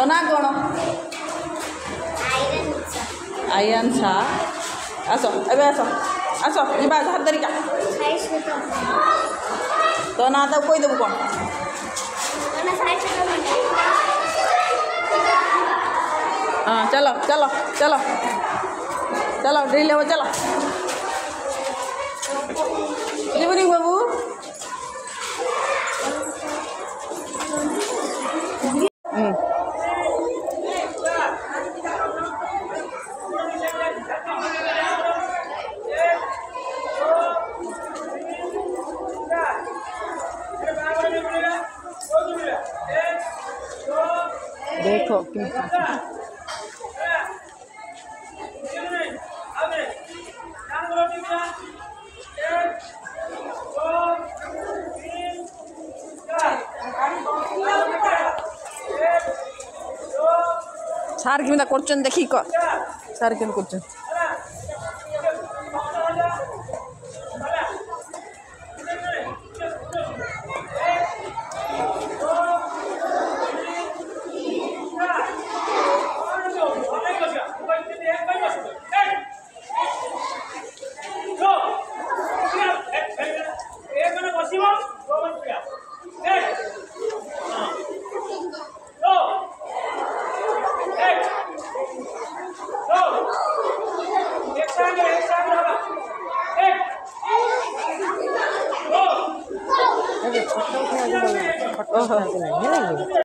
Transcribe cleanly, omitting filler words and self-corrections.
तो ना कौन आयंसा आस एबे आस आस जा हाथ धरिका तो ना तो कोई देबू कौन हाँ चलो चलो चलो चलो ड्रिल हो चलो जीवनी बाबू देखो सार केमिता करछन देखी क सार केन करछन